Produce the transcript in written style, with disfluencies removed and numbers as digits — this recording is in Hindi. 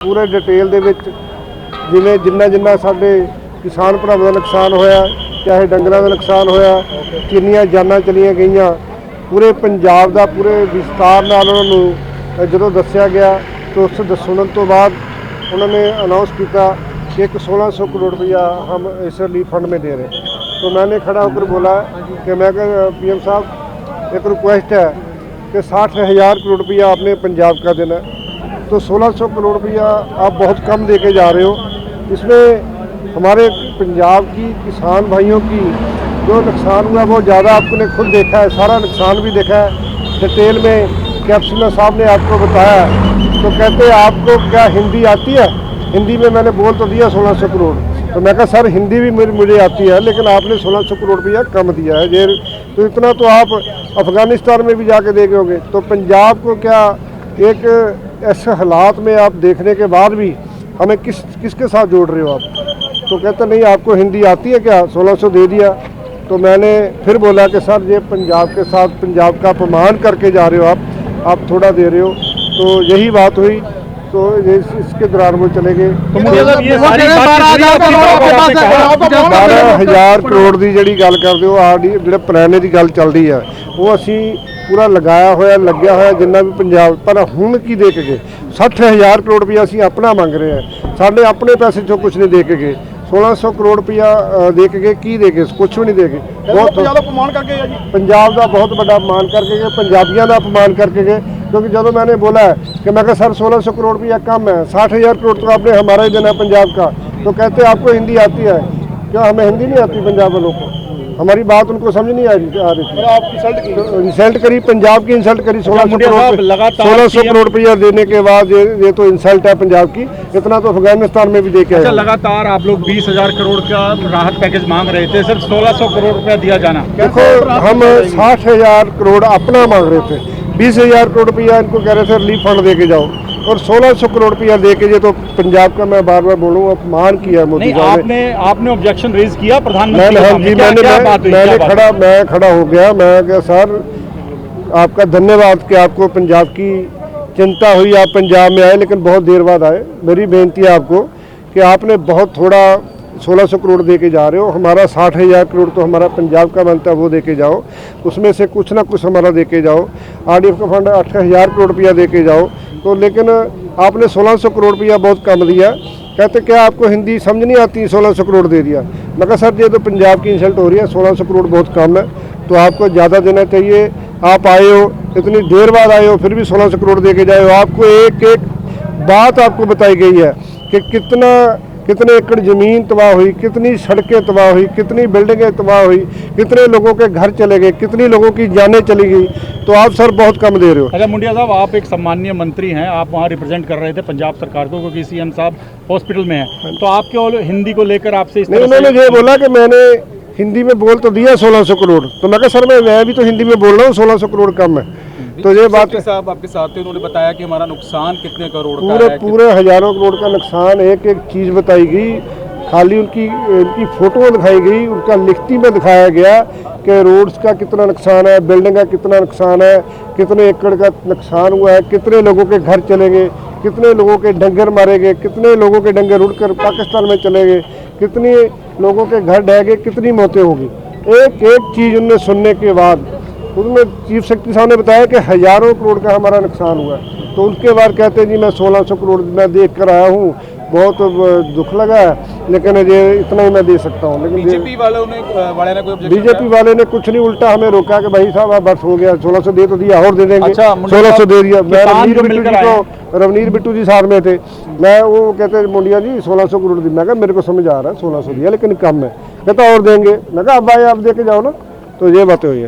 पूरे डिटेल दे विच जिवें जिन्ना साडे किसान भरावां दा नुकसान होया, चाहे डंगरां दा नुकसान होया, किन्नियां जानां चलियां गईयां, पूरे पंजाब दा पूरे विस्तार नाल उन्हां नूं जदों दस्सिया गया तो उस सुनन तो बाद उन्होंने अनाउंस किया कि एक 1600 करोड़ रुपया हम इस रिलीफ फंड में दे रहे हैं। तो मैंने खड़ा होकर बोला कि मैं पीएम साहब एक रिक्वेस्ट है कि 60,000 करोड़ रुपया आपने पंजाब का देना है, तो 1600 करोड़ रुपया आप बहुत कम दे के जा रहे हो। इसमें हमारे पंजाब की किसान भाइयों की जो नुकसान हुआ वो ज़्यादा आपने खुद देखा है, सारा नुकसान भी देखा है डिटेल में। कैप्टन साहब ने आपको बताया, तो कहते हैं आपको क्या हिंदी आती है? हिंदी में मैंने बोल तो दिया 1600 करोड़, तो मैं कहा सर हिंदी भी मुझे आती है, लेकिन आपने 1600 करोड़ रुपया कम दिया है जे, तो इतना तो आप अफ़गानिस्तान में भी जाके देखे होंगे। तो पंजाब को क्या एक ऐसे हालात में आप देखने के बाद भी हमें किसके साथ जोड़ रहे हो आप? तो कहते नहीं आपको हिंदी आती है क्या, 1600 दे दिया। तो मैंने फिर बोला कि सर ये पंजाब के साथ पंजाब का अपमान करके जा रहे हो आप थोड़ा दे रहे हो। तो यही बात हुई, तो इसके दौरान वो चले गए। 12,000 करोड़ की जी गल करते हो जो पुराने की गल चल रही है वो असी पूरा लगाया होया लग्या होया जिन्ना भी पंजाब, पर हुण की दे के गए 60,000 करोड़ रुपया असी अपना मंग रहे हैं, साढ़े अपने पैसे चो कुछ नहीं दे के गए। 1600 करोड़ रुपया दे के गए, की दे के कुछ भी नहीं दे गए। बहुत अपमान करके गए जी, पंजाब का बहुत बड़ा अपमान करके गए, पंजाबियों का अपमान करके गए। क्योंकि जब मैंने बोला है कि मैं कहा सर 1600 करोड़ रुपया कम है, 60,000 करोड़ तो आपने हमारा ही देना है पंजाब का, तो कहते आपको हिंदी आती है क्या? हमें हिंदी नहीं आती पंजाब वालों को, हमारी बात उनको समझ नहीं आ रही थी। आप इंसल्ट करी, पंजाब की इंसल्ट करी। 1600 करोड़ रुपया देने के बाद ये तो इंसल्ट है पंजाब की, इतना तो अफगानिस्तान में भी दे के आए। लगातार आप लोग 20,000 करोड़ का राहत पैकेज मांग रहे थे, सिर्फ 1600 करोड़ रुपया दिया जाना। देखो हम 60,000 करोड़ अपना मांग रहे थे, 20,000 करोड़ रुपया इनको कह रहे थे रिलीफ फंड दे के जाओ, और 1600 करोड़ रुपया दे के, ये तो पंजाब का मैं बार बार बोलूँ अपमान किया मोदी साहब ने। आपने ऑब्जेक्शन रेज किया प्रधानमंत्री? मैं खड़ा हो गया, मैं क्या सर आपका धन्यवाद कि आपको पंजाब की चिंता हुई, आप पंजाब में आए, लेकिन बहुत देर बाद आए। मेरी बेनती है आपको कि आपने बहुत थोड़ा 1600 करोड़ दे के जा रहे हो, हमारा 60,000 करोड़ तो हमारा पंजाब का बनता है, वो दे के जाओ, उसमें से कुछ ना कुछ हमारा दे के जाओ। आरडीएफ का फंड 8,000 करोड़ रुपया दे के जाओ, तो लेकिन आपने 1600 करोड़ रुपया बहुत कम दिया। कहते क्या आपको हिंदी समझ नहीं आती, 1600 करोड़ दे दिया। मैं कहा सर ये तो पंजाब की इंसल्ट हो रही है, 1600 करोड़ बहुत कम है, तो आपको ज़्यादा देना चाहिए। आप आए हो, इतनी देर बाद आए हो, फिर भी 1600 करोड़ दे के जाए हो। आपको एक एक बात आपको बताई गई है कि कितने एकड़ ज़मीन तबाह हुई, कितनी सड़कें तबाह हुई, कितनी बिल्डिंगें तबाह हुई, कितने लोगों के घर चले गए, कितनी लोगों की जानें चली गई, तो आप सर बहुत कम दे रहे हो। अच्छा मुंडिया साहब, आप एक सम्मानीय मंत्री हैं, आप वहाँ रिप्रेजेंट कर रहे थे पंजाब सरकार को, क्योंकि सीएम साहब हॉस्पिटल में हैं, तो आप क्यों हिंदी को लेकर आपसे नहीं, उन्होंने ये बोला कि मैंने हिंदी में बोल तो दिया 1600 करोड़, तो मैं कहा सर मैं भी तो हिंदी में बोल रहा हूँ, 1600 करोड़ कम है। तो ये बात साहब आपके साथ थे, उन्होंने बताया कि हमारा नुकसान कितने करोड़ का है? पूरे हजारों करोड़ का नुकसान, एक एक चीज़ बताई गई, खाली उनकी फ़ोटो दिखाई गई, उनका लिखती में दिखाया गया कि रोड्स का कितना नुकसान है, बिल्डिंग का कितना नुकसान है, कितने एकड़ का नुकसान हुआ है, कितने लोगों के घर चले गए, कितने लोगों के डंगर मारे गए, कितने लोगों के डंगर उड़ कर पाकिस्तान में चले गए, कितने लोगों के घर ढह गए, कितनी मौतें होगी। एक एक चीज़ उनने सुनने के बाद उनमें चीफ सेक्रेटरी साहब ने बताया कि हज़ारों करोड़ का हमारा नुकसान हुआ है। तो उसके बाद कहते हैं जी मैं 1600 करोड़ मैं देख कर आया हूँ, बहुत दुख लगा है, लेकिन ये इतना ही मैं दे सकता हूँ। लेकिन बीजेपी वाले ने कुछ नहीं, उल्टा हमें रोका कि भाई साहब आप बस हो गया, 1600 दे तो दिया, और दे देंगे। अच्छा, 1600 दे दिया। मैं रवनीर बिट्टू जी साथ में थे, मैं वो कहते मुंडिया जी 1600 करोड़ दी, मैं कहा मेरे को समझ आ रहा है 1600 दिया, लेकिन कम है। कहता और देंगे, मैं कहा अब भाई आप दे के जाओ ना। तो ये बातें हुई है।